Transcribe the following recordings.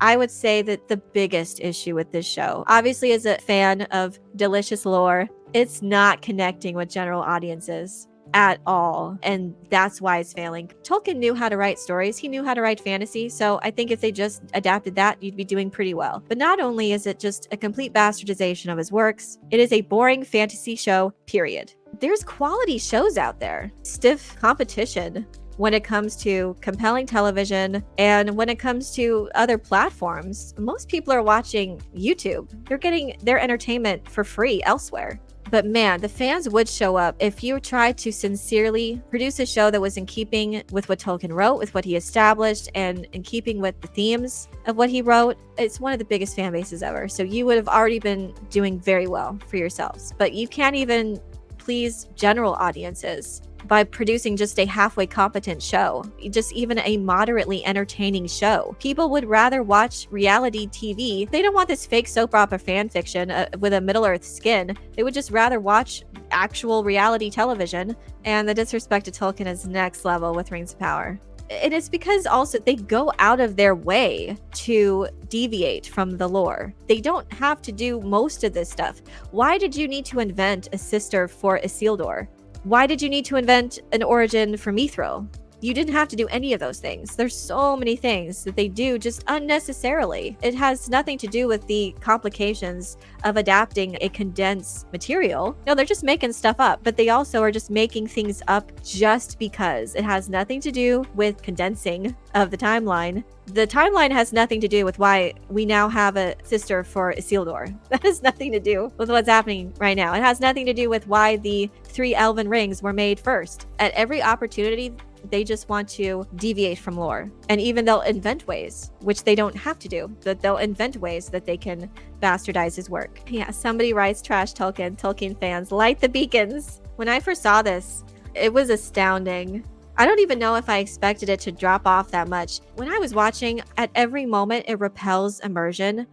I would say that the biggest issue with this show, obviously as a fan of delicious lore, it's not connecting with general audiences at all, and that's why it's failing. Tolkien knew how to write stories. He knew how to write fantasy, so I think if they just adapted that, you'd be doing pretty well. But not only is it just a complete bastardization of his works, it is a boring fantasy show, period. There's quality shows out there. Stiff competition when it comes to compelling television and when it comes to other platforms. Most people are watching YouTube. They're getting their entertainment for free elsewhere. But man, the fans would show up if you tried to sincerely produce a show that was in keeping with what Tolkien wrote, with what he established, and in keeping with the themes of what he wrote. It's one of the biggest fan bases ever. So you would have already been doing very well for yourselves. But you can't even please general audiences by producing just a halfway competent show, just even a moderately entertaining show. People would rather watch reality TV. They don't want this fake soap opera fan fiction with a Middle-earth skin. They would just rather watch actual reality television. And the disrespect to Tolkien is next level with Rings of Power. And it's because also they go out of their way to deviate from the lore. They don't have to do most of this stuff. Why did you need to invent a sister for Isildur? Why did you need to invent an origin for Mithril? You didn't have to do any of those things. There's so many things that they do just unnecessarily. It has nothing to do with the complications of adapting a condensed material. No, they're just making stuff up, but they also are just making things up just because. It has nothing to do with condensing of the timeline. The timeline has nothing to do with why we now have a sister for Isildur. That has nothing to do with what's happening right now. It has nothing to do with why the 3 elven rings were made first. At every opportunity, they just want to deviate from lore. And even they'll invent ways, which they don't have to do, that they'll invent ways that they can bastardize his work. Yeah, somebody writes trash Tolkien. Tolkien fans, light the beacons. When I first saw this, it was astounding. I don't even know if I expected it to drop off that much. When I was watching, at every moment it repels immersion.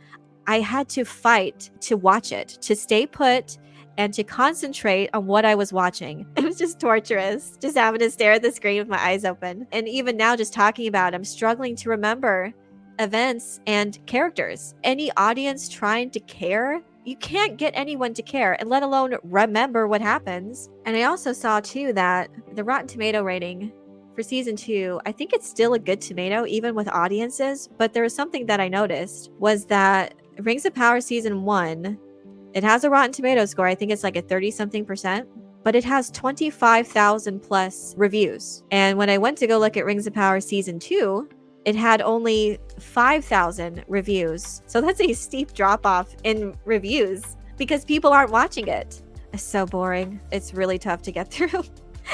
I had to fight to watch it, to stay put, and to concentrate on what I was watching. It was just torturous, just having to stare at the screen with my eyes open. And even now, just talking about it, I'm struggling to remember events and characters. Any audience trying to care, you can't get anyone to care, and let alone remember what happens. And I also saw too that the Rotten Tomato rating for season 2, I think it's still a good tomato, even with audiences. But there was something that I noticed was that Rings of Power season 1, it has a Rotten Tomato score. I think it's like a 30-something%, but it has 25,000 plus reviews. And when I went to go look at Rings of Power season 2, it had only 5,000 reviews. So that's a steep drop off in reviews because people aren't watching it. It's so boring. It's really tough to get through.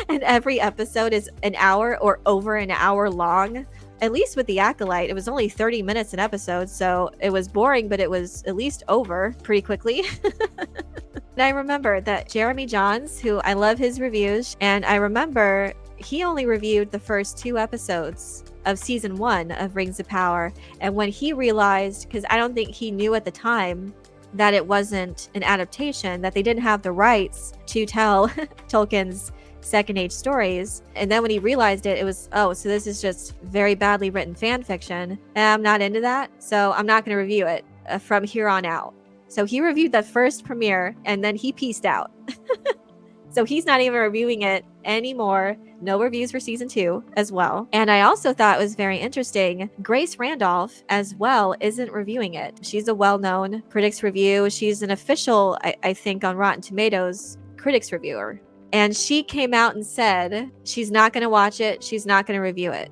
And every episode is an hour or over an hour long. At least with The Acolyte, it was only 30 minutes an episode, so it was boring, but it was at least over pretty quickly. And I remember that Jeremy Johns, who I love his reviews, and I remember he only reviewed the first 2 episodes of season 1 of Rings of Power. And when he realized, because I don't think he knew at the time that it wasn't an adaptation, that they didn't have the rights to tell Tolkien's Second Age stories. And then when he realized it, it was, oh, so this is just very badly written fan fiction. And I'm not into that, so I'm not going to review it from here on out. So he reviewed the first premiere and then he peaced out. So he's not even reviewing it anymore. No reviews for season 2 as well. And I also thought it was very interesting. Grace Randolph as well isn't reviewing it. She's a well-known critics review. She's an official, I think, on Rotten Tomatoes critics reviewer. And she came out and said she's not going to watch it. She's not going to review it.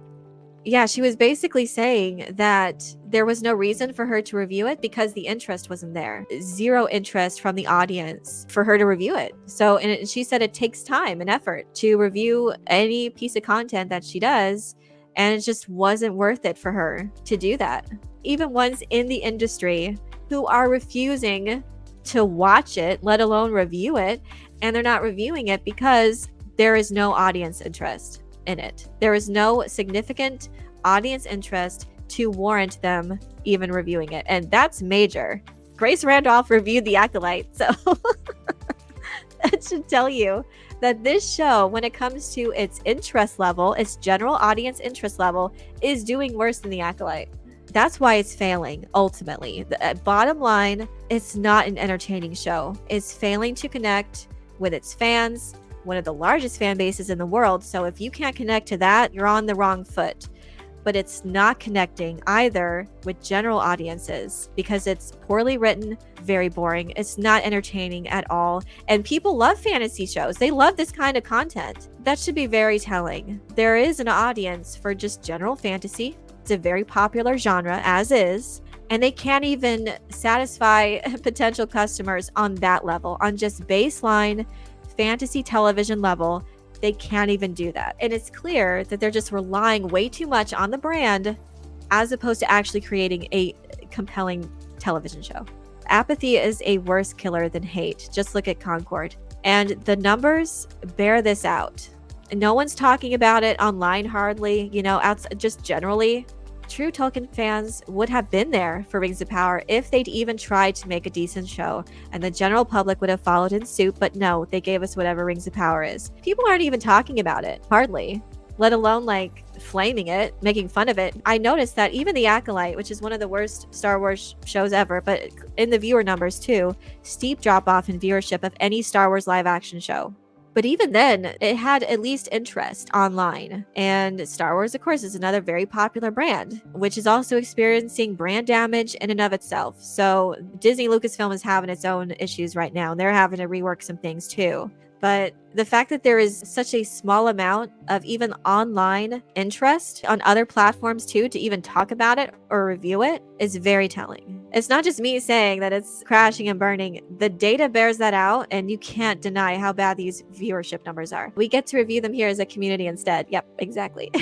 Yeah, she was basically saying that there was no reason for her to review it because the interest wasn't there. Zero interest from the audience for her to review it. So, and she said it takes time and effort to review any piece of content that she does. And it just wasn't worth it for her to do that. Even ones in the industry who are refusing to watch it, let alone review it. And they're not reviewing it because there is no audience interest in it. There is no significant audience interest to warrant them even reviewing it. And that's major. Grace Randolph reviewed The Acolyte. So that should tell you that this show, when it comes to its interest level, its general audience interest level, is doing worse than The Acolyte. That's why it's failing, ultimately. The bottom line, it's not an entertaining show. It's failing to connect with its fans, one of the largest fan bases in the world. So if you can't connect to that, you're on the wrong foot. But it's not connecting either with general audiences because it's poorly written, very boring. It's not entertaining at all. And people love fantasy shows. They love this kind of content. That should be very telling. There is an audience for just general fantasy. It's a very popular genre, as is. And they can't even satisfy potential customers on that level, on just baseline fantasy television level. They can't even do that. And it's clear that they're just relying way too much on the brand as opposed to actually creating a compelling television show. Apathy is a worse killer than hate. Just look at Concord. And the numbers bear this out. No one's talking about it online hardly, just generally. True Tolkien fans would have been there for Rings of Power if they'd even tried to make a decent show, and the general public would have followed in suit, but no, they gave us whatever Rings of Power is. People aren't even talking about it, hardly, let alone flaming it, making fun of it. I noticed that even The Acolyte, which is one of the worst Star Wars shows ever, but in the viewer numbers too, steep drop off in viewership of any Star Wars live action show. But even then, it had at least interest online. And Star Wars, of course, is another very popular brand, which is also experiencing brand damage in and of itself. So Disney Lucasfilm is having its own issues right now, and they're having to rework some things too. But the fact that there is such a small amount of even online interest on other platforms too to even talk about it or review it is very telling. It's not just me saying that it's crashing and burning. The data bears that out, and you can't deny how bad these viewership numbers are. We get to review them here as a community instead. Yep, exactly.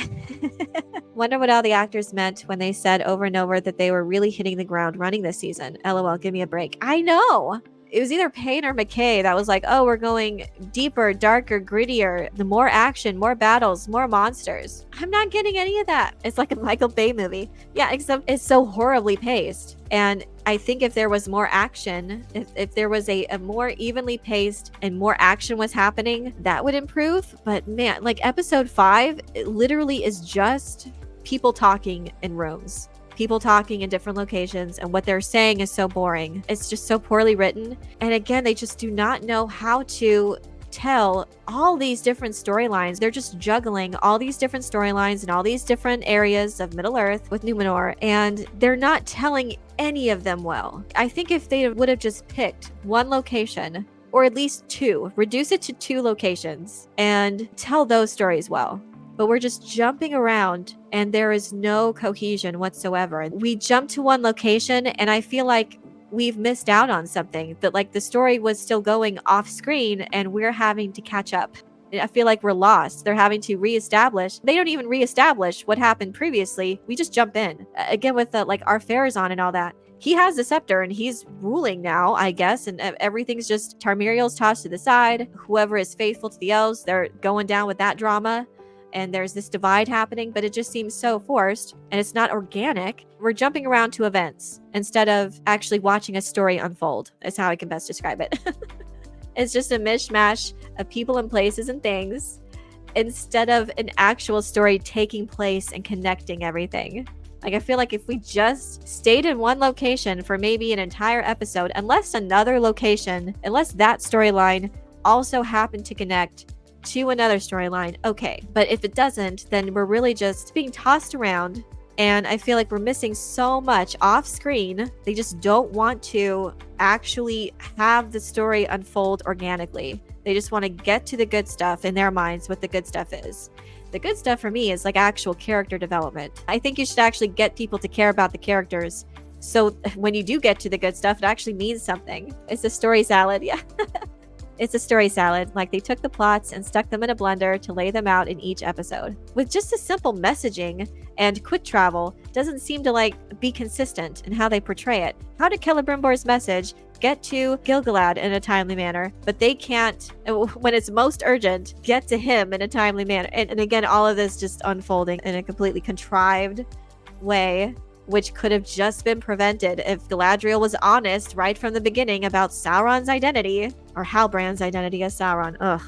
Wonder what all the actors meant when they said over and over that they were really hitting the ground running this season. LOL, give me a break. I know. It was either Payne or McKay that was like, oh, we're going deeper, darker, grittier, the more action, more battles, more monsters. I'm not getting any of that. It's like a Michael Bay movie. Yeah, except it's so horribly paced. And I think if there was more action, if there was a more evenly paced and more action was happening, that would improve. But man, episode 5, it literally is just people talking in rooms. People talking in different locations, and what they're saying is so boring. It's just so poorly written. And again, they just do not know how to tell all these different storylines. They're just juggling all these different storylines in all these different areas of Middle Earth with Numenor, and they're not telling any of them well. I think if they would have just picked one location, or at least 2, reduce it to 2 locations, and tell those stories well. But we're just jumping around and there is no cohesion whatsoever. We jump to one location and I feel like we've missed out on something, that the story was still going off screen and we're having to catch up. I feel like we're lost. They're having to reestablish. They don't even reestablish what happened previously. We just jump in. Again, with our Farazan and all that. He has the scepter and he's ruling now, I guess, and everything's just Tarmiriel's tossed to the side. Whoever is faithful to the elves, they're going down with that drama. And there's this divide happening, but it just seems so forced and it's not organic. We're jumping around to events instead of actually watching a story unfold, is how I can best describe it. It's just a mishmash of people and places and things instead of an actual story taking place and connecting everything. I feel like if we just stayed in one location for maybe an entire episode, unless that storyline also happened to connect to another storyline, okay. But if it doesn't, then we're really just being tossed around, and I feel like we're missing so much off screen. They just don't want to actually have the story unfold organically. They just want to get to the good stuff in their minds, what the good stuff is. The good stuff for me is actual character development. I think you should actually get people to care about the characters, so when you do get to the good stuff, it actually means something. It's a story salad, yeah. It's a story salad. They took the plots and stuck them in a blender to lay them out in each episode. With just a simple messaging and quick travel, doesn't seem to be consistent in how they portray it. How did Celebrimbor's message get to Gil-galad in a timely manner, but they can't, when it's most urgent, get to him in a timely manner? And again, all of this just unfolding in a completely contrived way, which could have just been prevented if Galadriel was honest right from the beginning about Sauron's identity, or Halbrand's identity as Sauron. Ugh.